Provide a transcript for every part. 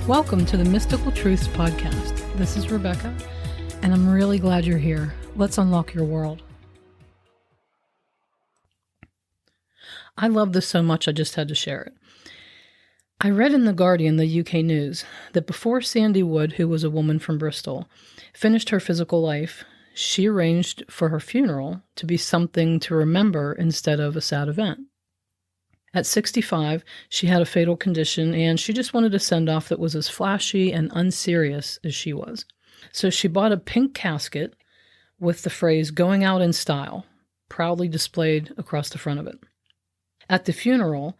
Welcome to the Mystical Truths Podcast. This is Rebecca, and I'm really glad you're here. Let's unlock your world. I love this so much, I just had to share it. I read in The Guardian, the UK news, that before Sandie Wood, who was a woman from Bristol, finished her physical life, she arranged for her funeral to be something to remember instead of a sad event. At 65, she had a fatal condition, and she just wanted a send-off that was as flashy and unserious as she was. So she bought a pink casket with the phrase, "Going out in style," proudly displayed across the front of it. At the funeral,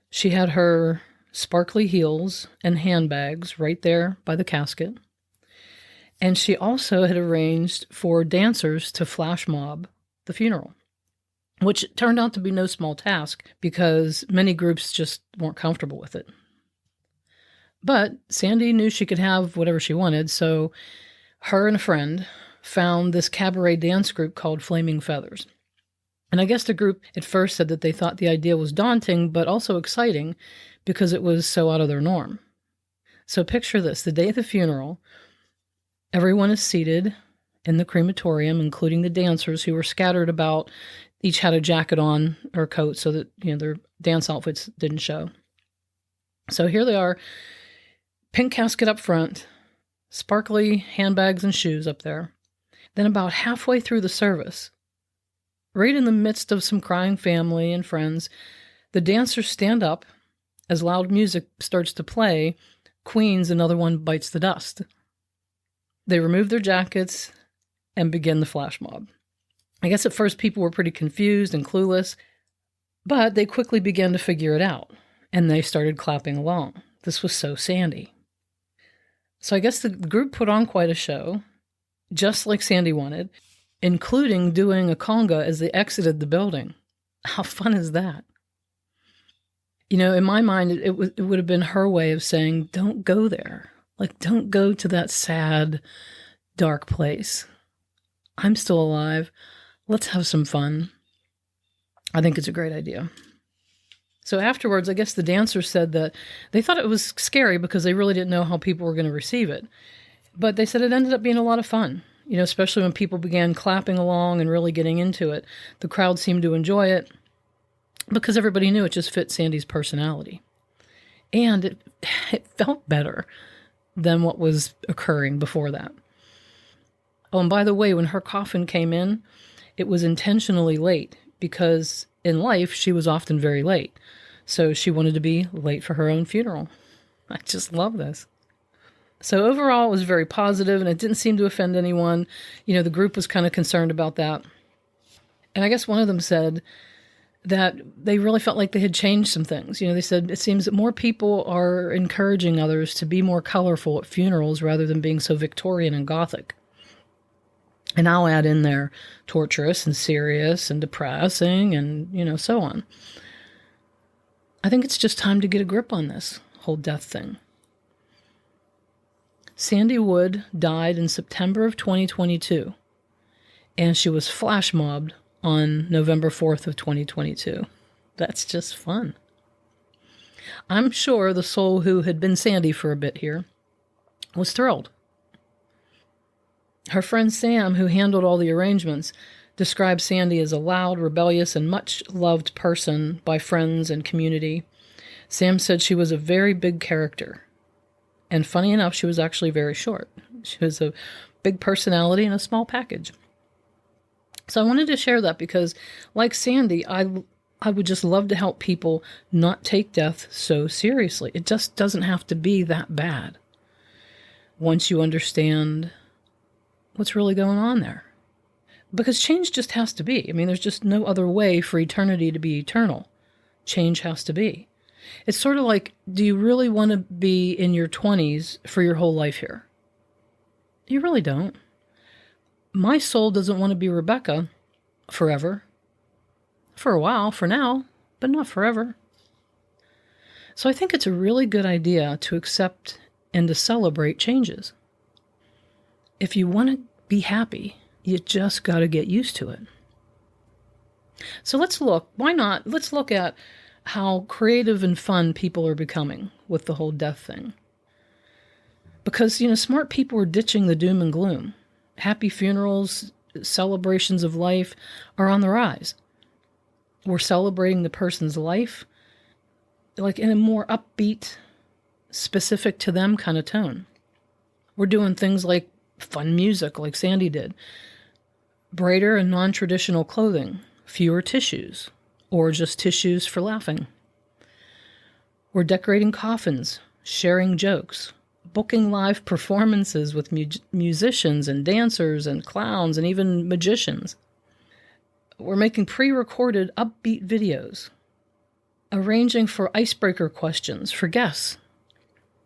she had her sparkly heels and handbags right there by the casket. And she also had arranged for dancers to flash mob the funeral, which turned out to be no small task because many groups just weren't comfortable with it. But Sandie knew she could have whatever she wanted, so her and a friend found this cabaret dance group called Flaming Feathers. And I guess the group at first said that they thought the idea was daunting, but also exciting because it was so out of their norm. So picture this, the day of the funeral, everyone is seated in the crematorium, including the dancers who were scattered about. Each had a jacket on or a coat so that, their dance outfits didn't show. So here they are, pink casket up front, sparkly handbags and shoes up there. Then about halfway through the service, right in the midst of some crying family and friends, the dancers stand up. As loud music starts to play, Queen's Another One Bites the Dust. They remove their jackets and begin the flash mob. I guess at first people were pretty confused and clueless, but they quickly began to figure it out, and they started clapping along. This was so Sandie. So I guess the group put on quite a show, just like Sandie wanted, including doing a conga as they exited the building. How fun is that? In my mind, it would have been her way of saying, don't go there. Like, don't go to that sad, dark place. I'm still alive. Let's have some fun. I think it's a great idea. So afterwards, I guess the dancers said that they thought it was scary because they really didn't know how people were going to receive it. But they said it ended up being a lot of fun, especially when people began clapping along and really getting into it. The crowd seemed to enjoy it because everybody knew it just fit Sandie's personality. And it felt better than what was occurring before that. Oh, and by the way, when her coffin came in, it was intentionally late because in life she was often very late. So she wanted to be late for her own funeral. I just love this. So overall, it was very positive and it didn't seem to offend anyone. The group was kind of concerned about that. And I guess one of them said that they really felt like they had changed some things. They said it seems that more people are encouraging others to be more colorful at funerals rather than being so Victorian and Gothic. And I'll add in there torturous and serious and depressing and, so on. I think it's just time to get a grip on this whole death thing. Sandie Wood died in September of 2022, and she was flash mobbed on November 4th of 2022. That's just fun. I'm sure the soul who had been Sandie for a bit here was thrilled. Her friend Sam, who handled all the arrangements, described Sandie as a loud, rebellious, and much-loved person by friends and community. Sam said she was a very big character. And funny enough, she was actually very short. She was a big personality in a small package. So I wanted to share that because, like Sandie, I would just love to help people not take death so seriously. It just doesn't have to be that bad once you understand what's really going on there. Because change just has to be. There's just no other way for eternity to be eternal. Change has to be. It's sort of like, do you really want to be in your 20s for your whole life here? You really don't. My soul doesn't want to be Rebecca forever. For a while, for now, but not forever. So I think it's a really good idea to accept and to celebrate changes. If you want to be happy, you just got to get used to it. So let's look at how creative and fun people are becoming with the whole death thing. Because, smart people are ditching the doom and gloom. Happy funerals, celebrations of life are on the rise. We're celebrating the person's life, like in a more upbeat, specific to them kind of tone. We're doing things like fun music, like Sandie did. Brighter and non-traditional clothing, fewer tissues, or just tissues for laughing. We're decorating coffins, sharing jokes, booking live performances with musicians and dancers and clowns and even magicians. We're making pre-recorded upbeat videos, arranging for icebreaker questions for guests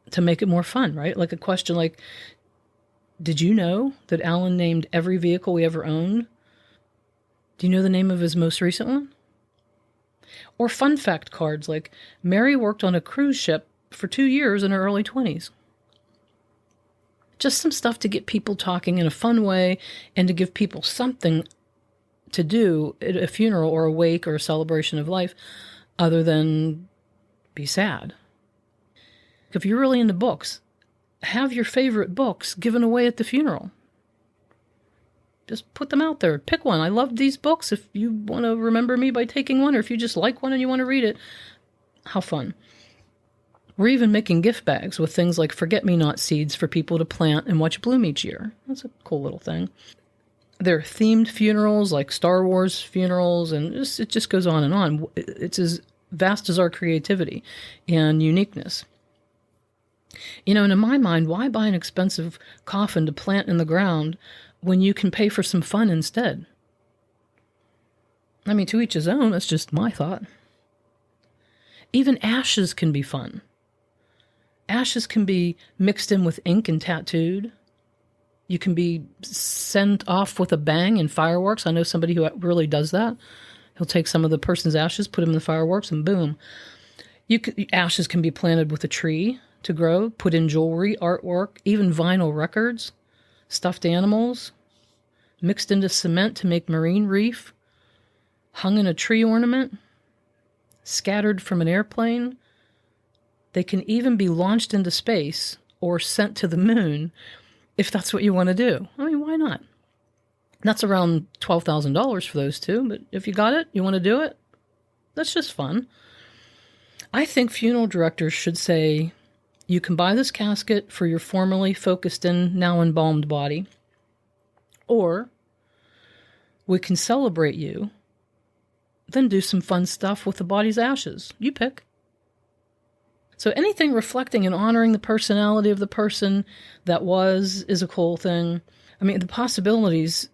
to make it more fun, right? Like a question like, did you know that Alan named every vehicle he ever owned? Do you know the name of his most recent one? Or fun fact cards like, Mary worked on a cruise ship for 2 years in her early 20s. Just some stuff to get people talking in a fun way and to give people something to do at a funeral or a wake or a celebration of life other than be sad. If you're really into books, have your favorite books given away at the funeral. Just put them out there. Pick one. I love these books. If you want to remember me by taking one, or if you just like one and you want to read it, how fun. We're even making gift bags with things like forget-me-not seeds for people to plant and watch bloom each year. That's a cool little thing. There are themed funerals like Star Wars funerals, and it just goes on and on. It's as vast as our creativity and uniqueness. And in my mind, why buy an expensive coffin to plant in the ground when you can pay for some fun instead? I mean, to each his own. That's just my thought. Even ashes can be fun. Ashes can be mixed in with ink and tattooed. You can be sent off with a bang and fireworks. I know somebody who really does that. He'll take some of the person's ashes, put them in the fireworks, and boom. Ashes can be planted with a tree to grow, put in jewelry, artwork, even vinyl records, stuffed animals, mixed into cement to make marine reef, hung in a tree ornament, scattered from an airplane. They can even be launched into space or sent to the moon if that's what you want to do. I mean, why not? That's around $12,000 for those two, but if you got it, you want to do it, that's just fun. I think funeral directors should say, you can buy this casket for your formerly focused in, now embalmed body, or we can celebrate you, then do some fun stuff with the body's ashes. You pick. So anything reflecting and honoring the personality of the person that was is a cool thing. I mean, the possibilities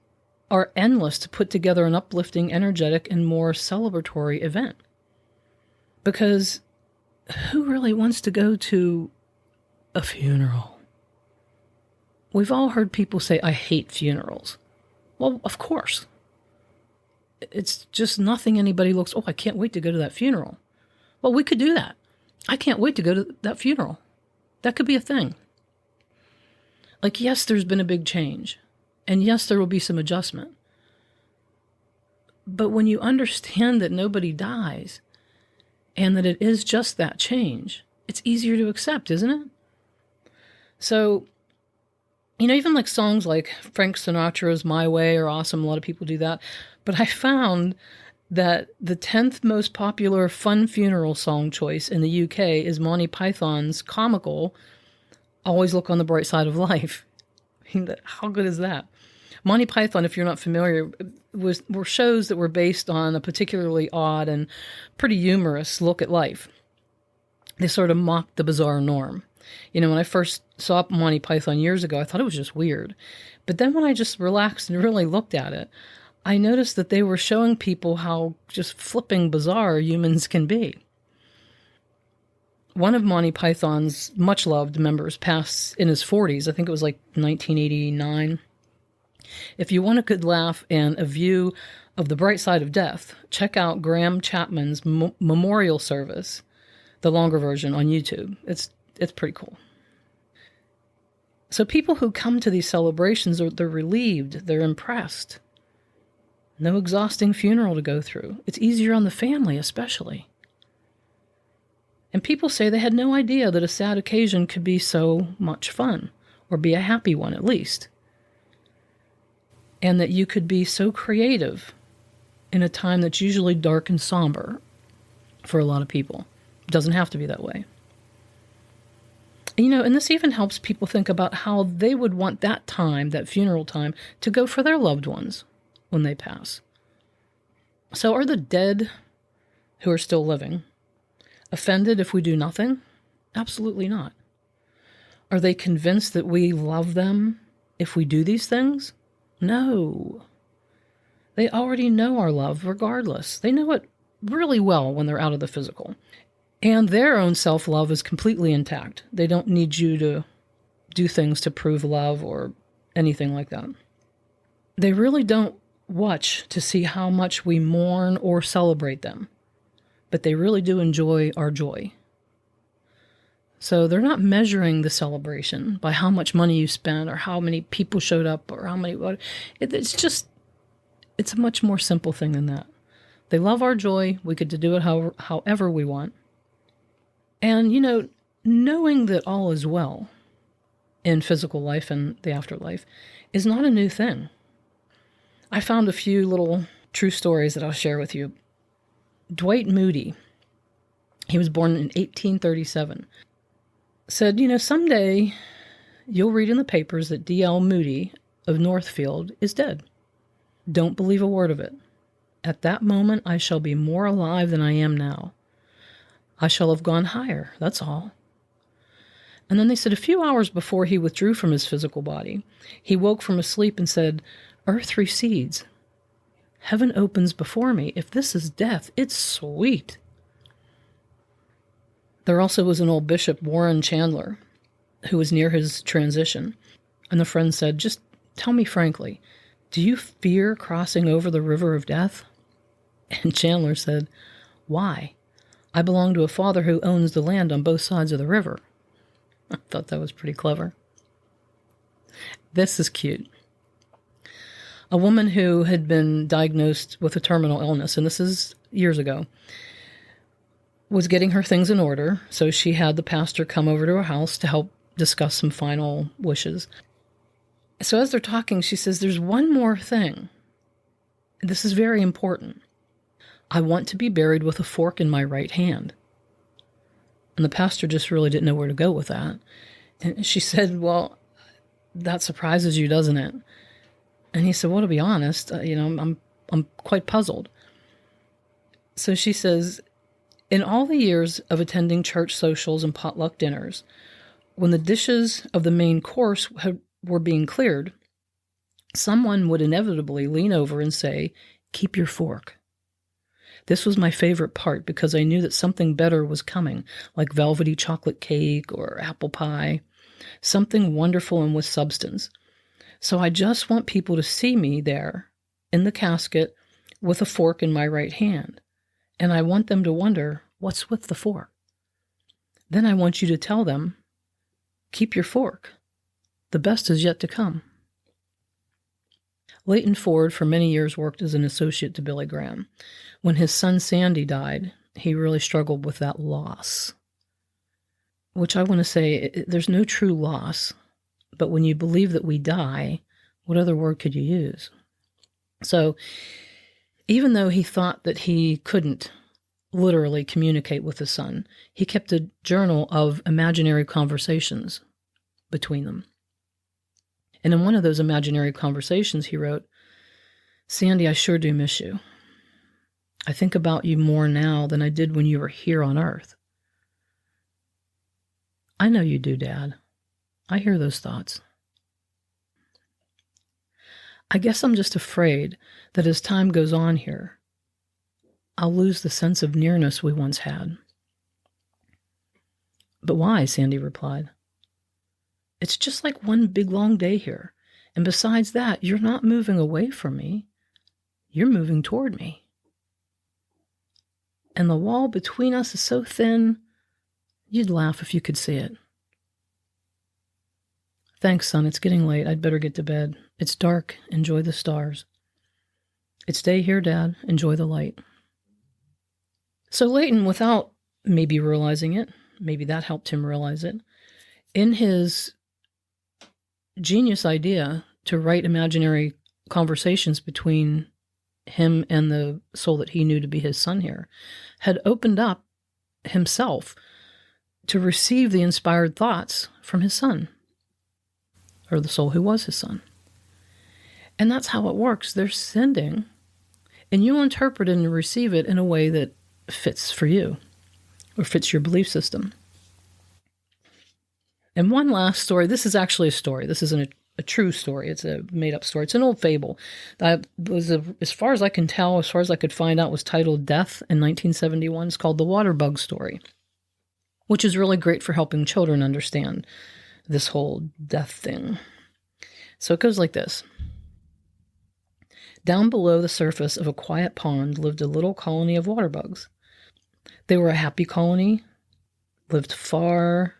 are endless to put together an uplifting, energetic, and more celebratory event. Because who really wants to go to a funeral? We've all heard people say, I hate funerals. Well, of course. It's just nothing anybody looks, I can't wait to go to that funeral. Well, we could do that. I can't wait to go to that funeral. That could be a thing. Like, yes, there's been a big change. And yes, there will be some adjustment. But when you understand that nobody dies and that it is just that change, it's easier to accept, isn't it? So, even like songs like Frank Sinatra's My Way are awesome. A lot of people do that. But I found that the 10th most popular fun funeral song choice in the UK is Monty Python's comical Always Look on the Bright Side of Life. I mean, how good is that? Monty Python, if you're not familiar, were shows that were based on a particularly odd and pretty humorous look at life. They sort of mocked the bizarre norm. When I first saw Monty Python years ago, I thought it was just weird. But then when I just relaxed and really looked at it, I noticed that they were showing people how just flipping bizarre humans can be. One of Monty Python's much-loved members passed in his 40s. I think it was like 1989. If you want a good laugh and a view of the bright side of death, check out Graham Chapman's memorial service, the longer version on YouTube. It's pretty cool. So people who come to these celebrations, they're relieved, they're impressed. No exhausting funeral to go through. It's easier on the family, especially. And people say they had no idea that a sad occasion could be so much fun. or be a happy one at least. And that you could be so creative in a time that's usually dark and somber for a lot of people. It doesn't have to be that way. And this even helps people think about how they would want that time, that funeral time, to go for their loved ones when they pass. So are the dead who are still living offended if we do nothing? Absolutely not. Are they convinced that we love them if we do these things? No. They already know our love regardless. They know it really well when they're out of the physical. And their own self-love is completely intact. They don't need you to do things to prove love or anything like that. They really don't watch to see how much we mourn or celebrate them, but they really do enjoy our joy. So they're not measuring the celebration by how much money you spent or how many people showed up or how many. It's a much more simple thing than that. They love our joy. We get to do it however we want. And, knowing that all is well in physical life and the afterlife is not a new thing. I found a few little true stories that I'll share with you. Dwight Moody, he was born in 1837, said, someday you'll read in the papers that D.L. Moody of Northfield is dead. Don't believe a word of it. At that moment, I shall be more alive than I am now. I shall have gone higher, that's all. And then they said a few hours before he withdrew from his physical body, he woke from his sleep and said, "Earth recedes. Heaven opens before me. If this is death, it's sweet." There also was an old bishop, Warren Chandler, who was near his transition. And the friend said, "Just tell me frankly, do you fear crossing over the river of death?" And Chandler said, "Why? I belong to a father who owns the land on both sides of the river." I thought that was pretty clever. This is cute. A woman who had been diagnosed with a terminal illness, and this is years ago, was getting her things in order. So she had the pastor come over to her house to help discuss some final wishes. So as they're talking, she says, "There's one more thing. This is very important. I want to be buried with a fork in my right hand." And the pastor just really didn't know where to go with that. And she said, "Well, that surprises you, doesn't it?" And he said, "Well, to be honest, I'm quite puzzled." So she says, "In all the years of attending church socials and potluck dinners, when the dishes of the main course were being cleared, someone would inevitably lean over and say, 'Keep your fork.' This was my favorite part because I knew that something better was coming, like velvety chocolate cake or apple pie, something wonderful and with substance. So I just want people to see me there in the casket with a fork in my right hand. And I want them to wonder, what's with the fork? Then I want you to tell them, 'Keep your fork. The best is yet to come.'" Leighton Ford for many years worked as an associate to Billy Graham. When his son Sandie died, he really struggled with that loss. Which I want to say, there's no true loss, but when you believe that we die, what other word could you use? So even though he thought that he couldn't literally communicate with his son, he kept a journal of imaginary conversations between them. And in one of those imaginary conversations, he wrote, "Sandie, I sure do miss you. I think about you more now than I did when you were here on Earth." I know you do, Dad. I hear those thoughts. I guess I'm just afraid that as time goes on here, I'll lose the sense of nearness we once had. "But why?" Sandie replied. "It's just like one big long day here. And besides that, you're not moving away from me. You're moving toward me. And the wall between us is so thin, you'd laugh if you could see it." "Thanks, son. It's getting late. I'd better get to bed. It's dark. Enjoy the stars." "It's day here, Dad. Enjoy the light." So Leighton, without maybe realizing it, maybe that helped him realize it, in his genius idea to write imaginary conversations between him and the soul that he knew to be his son here had opened up himself to receive the inspired thoughts from his son, or the soul who was his son. And that's how it works. They're sending, and you interpret it and receive it in a way that fits for you or fits your belief system. And one last story. This is actually a story. This isn't a true story. It's a made-up story. It's an old fable that was, as far as I can tell, as far as I could find out, was titled Death in 1971. It's called The Water Bug Story, which is really great for helping children understand this whole death thing. So it goes like this. Down below the surface of a quiet pond lived a little colony of water bugs. They were a happy colony, lived far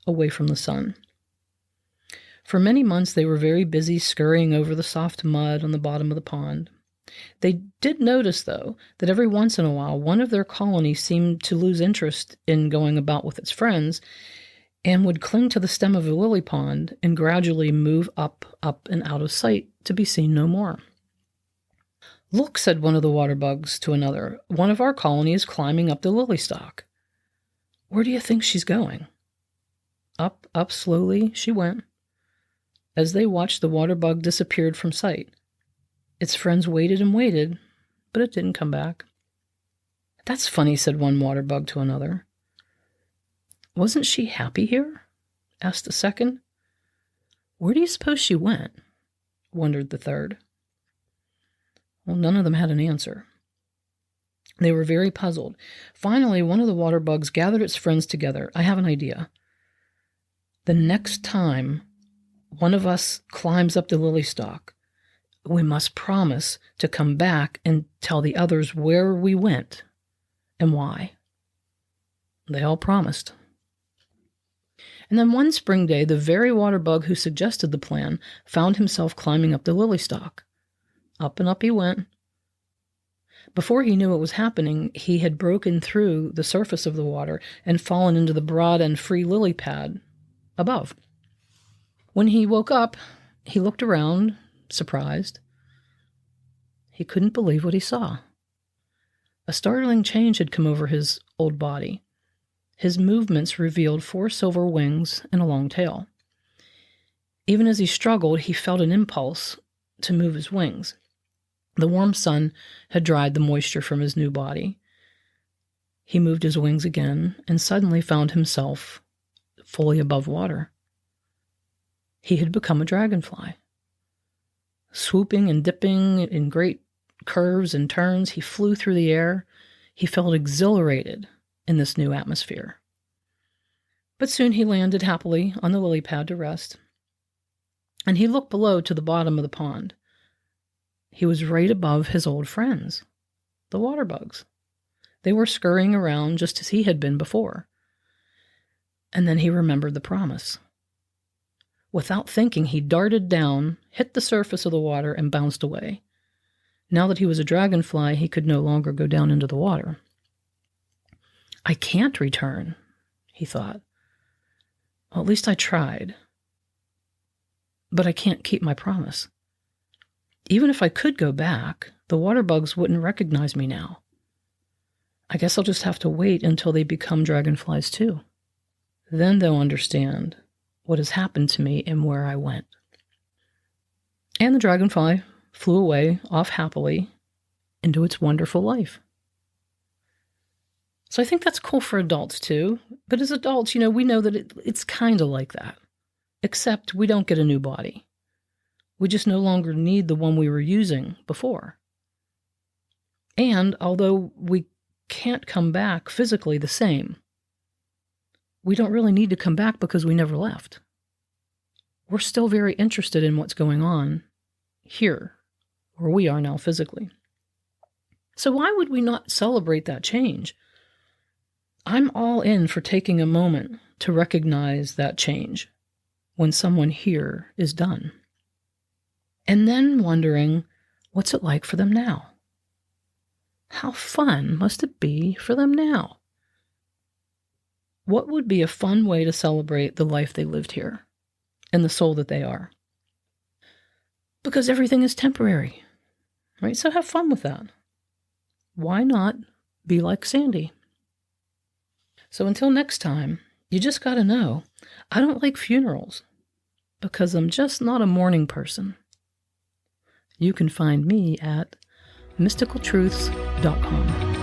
away from the sun. For many months they were very busy scurrying over the soft mud on the bottom of the pond. They did notice, though, that every once in a while one of their colony seemed to lose interest in going about with its friends and would cling to the stem of a lily pond and gradually move up, and out of sight to be seen no more. Look, said one of the water bugs to another, one of our colony is climbing up the lily stalk. Where do you think she's going? Up slowly she went. As they watched, the water bug disappeared from sight. Its friends waited and waited, but it didn't come back. That's funny, said one water bug to another. Wasn't she happy here? Asked the second. Where do you suppose she went? Wondered the third. Well, none of them had an answer. They were very puzzled. Finally, one of the water bugs gathered its friends together. I have an idea. The next time one of us climbs up the lily stalk, we must promise to come back and tell the others where we went and why. They all promised. And then one spring day, the very water bug who suggested the plan found himself climbing up the lily stalk. Up and up he went. Before he knew what was happening, he had broken through the surface of the water and fallen into the broad and free lily pad above. When he woke up, he looked around, surprised. He couldn't believe what he saw. A startling change had come over his old body. His movements revealed 4 silver wings and a long tail. Even as he struggled, he felt an impulse to move his wings. The warm sun had dried the moisture from his new body. He moved his wings again and suddenly found himself fully above water. He had become a dragonfly. Swooping and dipping in great curves and turns, he flew through the air. He felt exhilarated in this new atmosphere. But soon he landed happily on the lily pad to rest. And he looked below to the bottom of the pond. He was right above his old friends, the water bugs. They were scurrying around just as he had been before. And then he remembered the promise. Without thinking, he darted down, hit the surface of the water, and bounced away. Now that he was a dragonfly, he could no longer go down into the water. I can't return, he thought. Well, at least I tried. But I can't keep my promise. Even if I could go back, the water bugs wouldn't recognize me now. I guess I'll just have to wait until they become dragonflies too. Then they'll understand what has happened to me and where I went. And the dragonfly flew away, off happily, into its wonderful life. So I think that's cool for adults too. But as adults, we know that it's kind of like that. Except we don't get a new body. We just no longer need the one we were using before. And although we can't come back physically the same, we don't really need to come back because we never left. We're still very interested in what's going on here, where we are now physically. So why would we not celebrate that change? I'm all in for taking a moment to recognize that change when someone here is done. And then wondering, what's it like for them now? How fun must it be for them now? What would be a fun way to celebrate the life they lived here and the soul that they are? because everything is temporary, right? So have fun with that. Why not be like Sandie? So until next time, you just got to know, I don't like funerals because I'm just not a mourning person. You can find me at mysticaltruths.com.